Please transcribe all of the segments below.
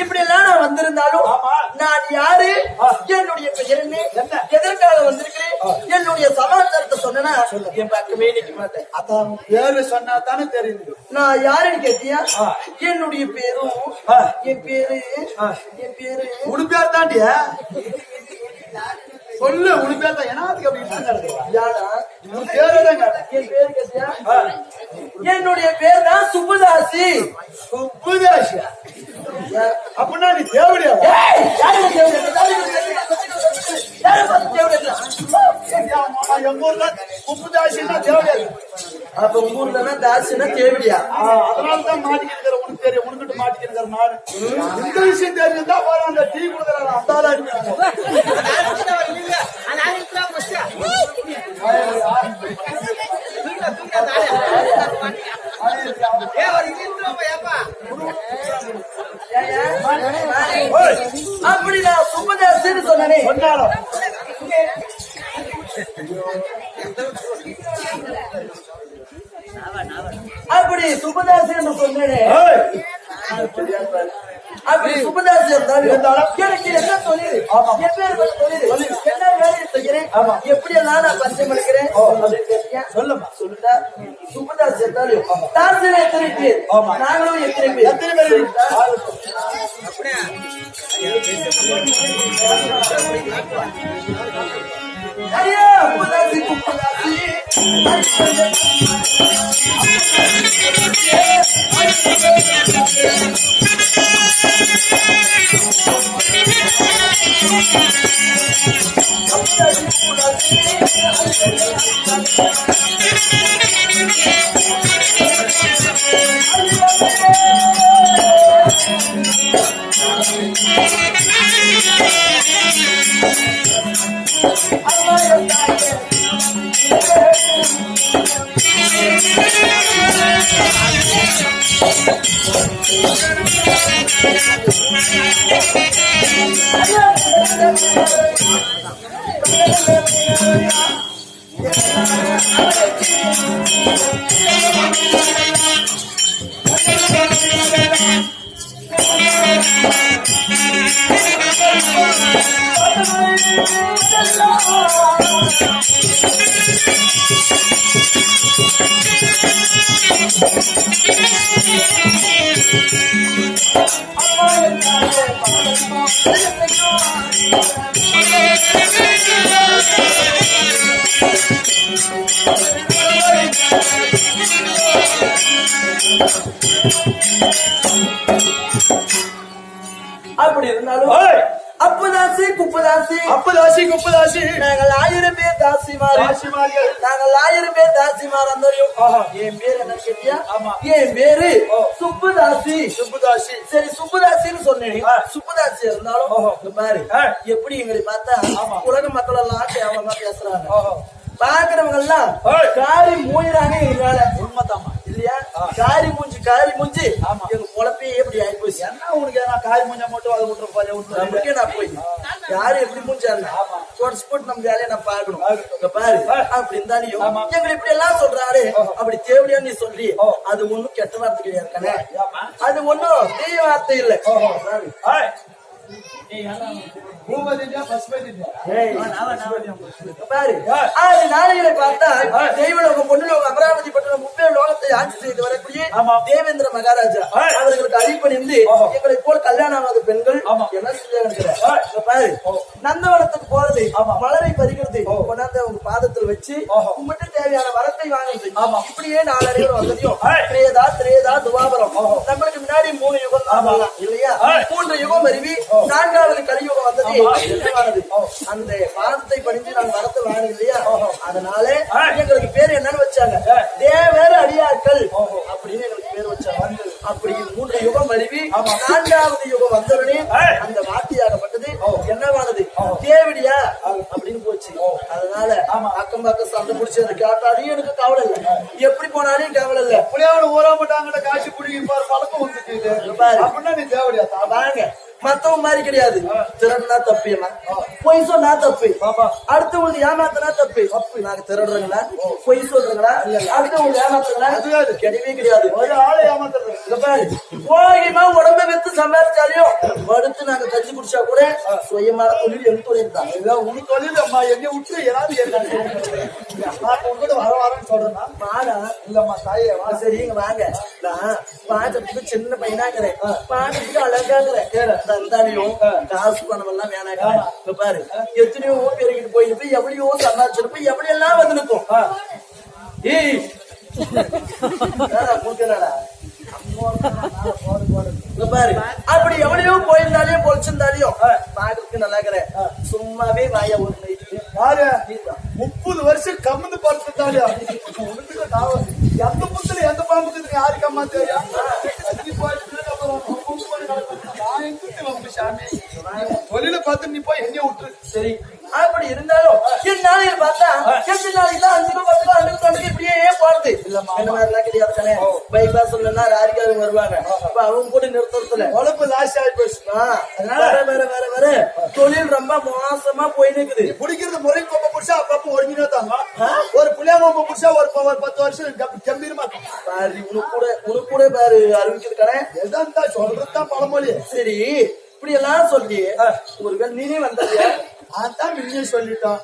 இப்படி எல்லாம் வந்திருந்தாலும் நான் யாரு, என்னுடைய பெயர் என்ன, எதற்காக வந்திருக்கிறேன், என்னுடைய சமாச்சாரத்தை சொன்னா என் பக்கமே நிக்க மாட்டேன். அதான் பேரு சொன்னா தானே தெரியுது. நான் யாருன்னு கேட்டியா, என்னுடைய பேரும் என் பேரு உடுப்பியார் தாண்டிய சொல்லு. உடுப்பியார் தான். எனக்கு என்னுடைய பேர் தான் சுப்புதாசி. சுப்புதாசி அப்படின்னா நீ தேவடியா? எங்க ஊர்ல உப்புதாசின்னா தேவடியா. அப்ப உங்க ஊர்ல தாசின்னா தேவடியா? அதனாலதான் மாட்டிக்கிற. உனக்கு தெரியும், உனக்கிட்ட மாட்டிக்கிற நாடு. இந்த விஷயம் தெரிஞ்சுதான் போற அந்த டீ கொடுக்குறாங்க. அப்படி நான் சுப்பதாசின்னு சொன்னேன். சொன்னாலும் அப்படி சுப்பதாசின்னு சொன்னேன். அப்படி சுப்பதாசி இருந்தாலும் எனக்கு என்ன தொழில், என் பேர் தொழில், என்ன வேலையை செய்கிறேன், எப்படி எல்லாம் நான் பஞ்சம் அளிக்கிறேன் சொல்லுமா. சொல்லுடா. சுப்பதாசி இருந்தாலும் தாசில எத்தனை பேர், நாங்களும் எத்தனை பேர், எத்தனை பேர் ஐயா சுப்பதாசி சுப்பதாசி அப்படி இருந்தாலும் அப்பதாசி குப்பதாசி, அப்பதாசி குப்பதாசி, நாங்கள் 1000 பேர் தாசிமார். நாங்கள் 1000 பேர் தாசிமார். அந்தரையும் என் பேர் என்ன கேட்டியா? என் பேரு சுப்புதாசி. சுப்புதாசி. சரி சுப்புதாசின்னு சொன்னேன். சுப்புதாசி இருந்தாலும் பாரு எப்படி எங்களை பார்த்தா உலக மக்கள் எல்லாம் கேவலமா பேசுறாங்க. பாக்குறவங்க எல்லாம் காரி மூயிறாங்க. எங்களால உண்மைதாமா இல்லையா? காரி மூஞ்சி எங்க பொழப்பே எப்படி ஆயிப்போச்சு. என்ன உனக்கு காரி மூஞ்சா மட்டும் அதை விட்டுருப்பா நான் போய் யாரு எப்படி மூஞ்சாருன்னா தொடச்சு போட்டு நம்ம வேலையை நான் பார்க்கணும் இங்க பாரு அப்படி இருந்தாலையும் எங்களை இப்படி எல்லாம் சொல்றாரு அப்படி தேவையா நீ சொல்லி அது ஒண்ணும் கெட்ட வார்த்தை கிடையாது கண்ணே அது ஒண்ணும் தீய வார்த்தை இல்லை நாளைகளை பார்த்தா தெய்வலோகம் பொண்ணுலோகம் அமராவதி பட்டணம் முப்பேழு லோகத்தை ஆட்சி செய்து வரக்கூடிய தேவேந்திர மகாராஜா அவர்களுக்கு அடிப்பணிந்து எங்களை போல் கல்யாணம் ஆகாத பெண்கள் என்ன செஞ்சாங்க பாரு நந்தவனத்துக்கு போறது மலரை பறிக்கிறது கொண்டாந்து அவங்க பாதத்தில் வச்சு கும்பிட்டு தேவையான வரத்தை வாங்குறது இப்படியே 4 அறிவுரை வந்ததையும் திரேதா துவாபரம் நம்மளுக்கு முன்னாடி 3 யுகம் இல்லையா 3 யுகம் அறிவி 4வது கலியுகம் வந்தது அந்த பாதத்தை படிஞ்சு நான் வரத்தை வாங்க இல்லையா அதனால எங்களுக்கு பேர் என்னன்னு வச்சாங்க தேவர் அடியாட்கள் அப்படின்னு எங்களுக்கு பேர் வச்சாங்க அப்படி 3 யுகம் அறிவி 4வது யுகம் வந்தவனே அந்த வார்த்தையாகப்பட்டது என்னவானது தேவடியா அப்படின்னு போச்சு அதனால அக்கம் பக்கம் சண்டை பிடிச்சி அதை கேட்டாலும் எனக்கு கவலை இல்லை எப்படி போனாலும் கவலை இல்லை புளியாவோட ஊராமட்டாங்க காட்சி புடிங்கி பழக்கம் வந்துட்டு அப்படின்னா நீ தேவடியா வாங்க மத்தவங்க மாதிரி கிடையாது திருடுனா தப்பியமா பொய் சொன்னா தப்பு அடுத்தவங்களுக்கு ஏமாத்தினா தப்பு நாங்க திருடுறீங்களா பொய் சொல்றீங்களா அடுத்தவங்களுக்கு ஏமாத்துறீங்களா கிடையவே கிடையாது ஒரு ஆளை ஏமாத்துறது போகிமா உடம்ப வித்து சம்பாதிச்சாலையும் அடுத்து நாங்க கஞ்சி குடிச்சா கூட சுயமான தொழில் எங்க தொழில் தான் உனக்கு தொழில் அம்மா எங்க விட்டு ஏதாவது உங்ககிட்ட வரன்னு சொல்றேன்னா மாடா இல்லம்மா தாயே சரி இங்க வாங்க நான் பாக்கிறதுக்கு சின்ன பையனாக்குறேன் பாக்கிறதுக்கு அழகாக்குறேன் தந்தாலையும் காசு பணம் எல்லாம் வேணாங்க பாரு எத்தனையோ பெருகிட்டு போயிட்டு எவ்வளையோ சம்பாதிச்சிருப்போம் எப்படி எல்லாம் வந்து நிற்கும் பாரு அப்படி எவ்வளையோ போயிருந்தாலையும் பொழிச்சிருந்தாலையும் பாக்குறதுக்கு நல்லா இருக்கிறேன் சும்மாவே வாய ஒரு பாரு 30 வருஷம் கம்மந்து பார்த்துட்டாலியா எந்த புத்துல எந்த பாம்புக்கு யாருக்கு அம்மா தெரியும் தொழில பார்த்து நீ போய் எங்க விட்டுரு சரி அப்படி இருந்தாலும் நாளைக்கு பார்த்தா எத்தனை நாளைக்கு தான் 5 10 20 இப்படியே போறது இந்த மாதிரிலாம் கிடையாது பைபாஸ் ராரிக்காரங்க வருவாங்க அப்ப அவங்க கூட நிறுத்தத்துல உழப்பு லாஸ்ட் ஆகி போச்சு அதனால வேற தொழில் ரொம்ப மோசமா போய் நிக்குது பிடிக்கிறது முறை கொம்ப புடிச்சா அப்பப்ப ஒழுங்கினா தாங்க ஒரு புளியா கொம்ப புடிச்சா ஒரு 10 வருஷம் கம்பீரமா பாரு உனக்கு கூட பாரு அறிவிக்கிறது கடை எதான் சொல்றதுதான் பழமொழி சரி இப்படி எல்லாம் சொல்லி ஒரு நீனே வந்தது அதான் முன்னே சொல்லிட்டோம்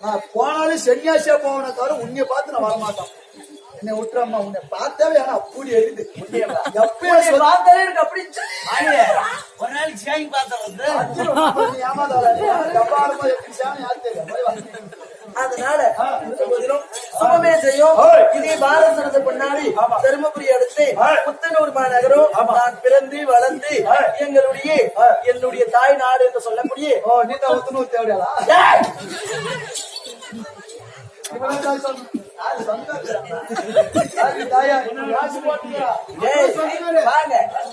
நான் போனாலும் சன்னியாசியா போவன தவிர உன்னைய பார்த்து நான் வரமாட்டோம் என்னை விட்டுறம்மா உன்னை பார்த்தாவே ஆனா அப்படி எழுது எப்பயும் பார்த்தாலே எனக்கு அப்படி ஒரு நாளைக்கு சேங்கி பார்த்தா அதனால சுபமே செய்யும் இதே பாரத சனத்தை பின்னாடி தருமபுரி அடுத்து புத்தனூர் மாநகரம் நான் பிறந்து வளர்ந்து என்னுடைய தாய் நாடு என்று சொல்லக்கூடிய நீதான் ஒத்துனூர் தேவையா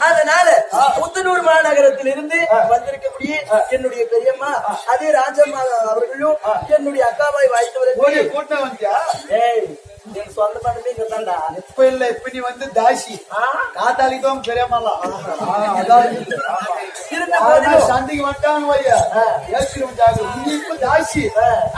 அதனால புத்தனூர் மாநகரத்தில் இருந்து வந்திருக்கக்கூடிய என்னுடைய பெரியம்மா அதே ராஜம்மா அவர்களும் என்னுடைய அக்காவாய் வாய்த்தவர்கள் கூட்டம் வந்தியா என் சொந்த பண்ணவே இங்கதான்டா இப்ப இல்ல இப்ப நீ வந்து தாசி காத்தாலிக்கும் பெரியம்மாலாம் சந்தைக்கு வட்டாங்க வையா இப்ப தாசி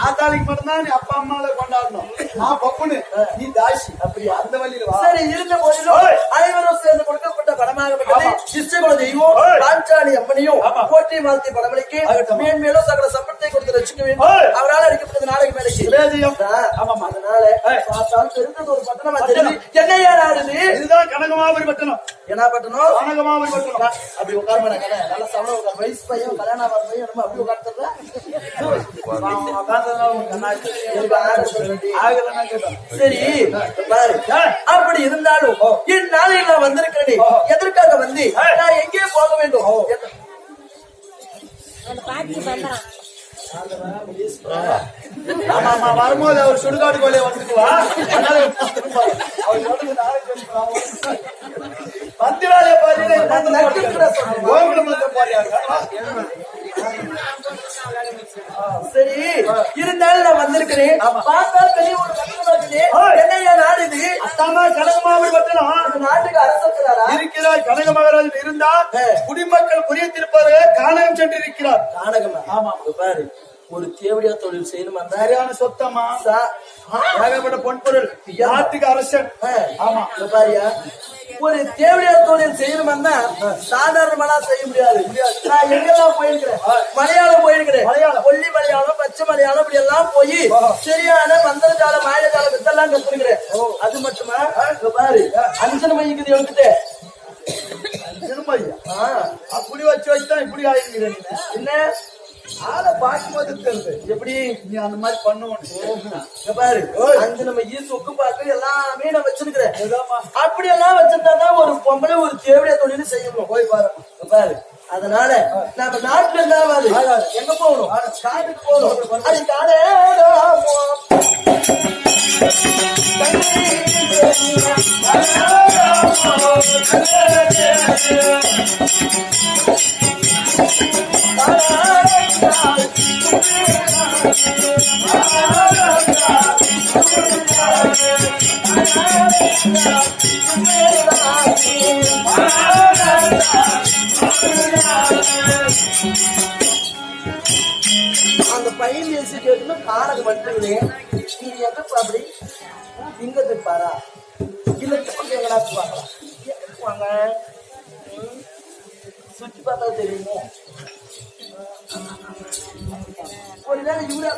காத்தாலிக்கு மட்டும்தான் நீ அப்பா அம்மால கொண்டாடணும் நான் பப்புனு நீ தாசி அப்படியா அந்த வழியில சரி இருந்த போதிலும் அனைவரும் சேர்ந்து கொடுக்கப்பட்ட படமாகப்பட்டது இஷ்டகுல தெய்வம் பாஞ்சாலி அம்மனையும் போற்றி வாழ்த்தி படமளிக்கு மேன்மேலும் சகல சம்பளத்தை கொடுத்து ரசிக்க வேண்டும் அவரால் அடிக்கப்பட்டது நாளைக்கு மேலைக்கு அதனால தெரிந்தது ஒரு பட்டணமா தெரியுது என்னையா நாடுது இதுதான் கனகமாபுரி பட்டணம் என்ன பட்டணம் கனகமாபுரி பட்டணம் அப்படி உட்கார நல்ல சமணம் உட்கார் வயசு பையன் கல்யாணம் பையன் நம்ம அப்படி உட்கார்த்துறா சரி பாரு அப்படி இருந்தாலும் என் நாளையில் நான் வந்திருக்கிறேன் எதற்காக வந்து நான் எங்கே போக வேண்டும் வரும்போது அவர் சுடுகாடு கோயிலை வந்துக்குவா மந்திராலய சரி இருந்தாலும் நான் வந்திருக்கிறேன் பார்த்தா பெரிய ஒரு என்னையா நாடு இது அத்தாமா கனகமாபுரி பட்டணம் நாட்டுக்கு அரசு இருக்கிறார் கனக மகாராஜன் இருந்தால் குடிமக்கள் புரியத்திருப்பார்கள் காணகம் சென்றிருக்கிறார். காணகமா? ஆமா. இங்க பாரு, ஒரு தேவடியா தொழில் செய்யணுமா? சரியான சொத்தமா ஏகப்பட்ட பொன்பொருள் நாட்டுக்கு அரசன். ஆமா. இங்க பாரியா, ஒரு தேவடியா தொழில் செய்யணுமா சாதாரணமா செய்ய முடியாது. நான் எங்கெல்லாம் போயிருக்கிறேன், மலையாளம் போயிருக்கிறேன், கொல்லி மலையாளம், பச்சை மலையாளம், இப்படி எல்லாம் போய் சரியான மந்திரஜால மாயஜால வித்தெல்லாம் கத்துக்கிறேன். அது மட்டுமா? இங்க பாரு, அஞ்சன மைக்குது எழுத்துட்டு திருமையா அப்படி வச்சு வச்சுதான் இப்படி ஆயிருக்கிறேன். என்ன ஆளை பார்க்கும்போது தெரியுது எப்படி நீ அந்த மாதிரி பண்ணுவோம். பாரு, அஞ்சு நம்ம சொக்கு பாக்கு எல்லாமே நான் வச்சிருக்கிறேன். அப்படி எல்லாம் வச்சிருந்தாதான் ஒரு பொம்பளை ஒரு தேவையா தொழில் செய்யணும். போய் பாரு பாரு. அதனால நம்ம நாட்டுல இருந்தாவது எங்க போகணும்? காட்டுக்கு போகணும். அது காடே அந்த பையன் பேசி கேட்டு காணது மட்டுமே. நீங்க எங்க அப்படி இங்க பாரா இல்ல எங்கடா பாக்கலாம் வாங்க, சுற்றி பார்த்தா தெரியுமோ? ஒரு வேலை இவரா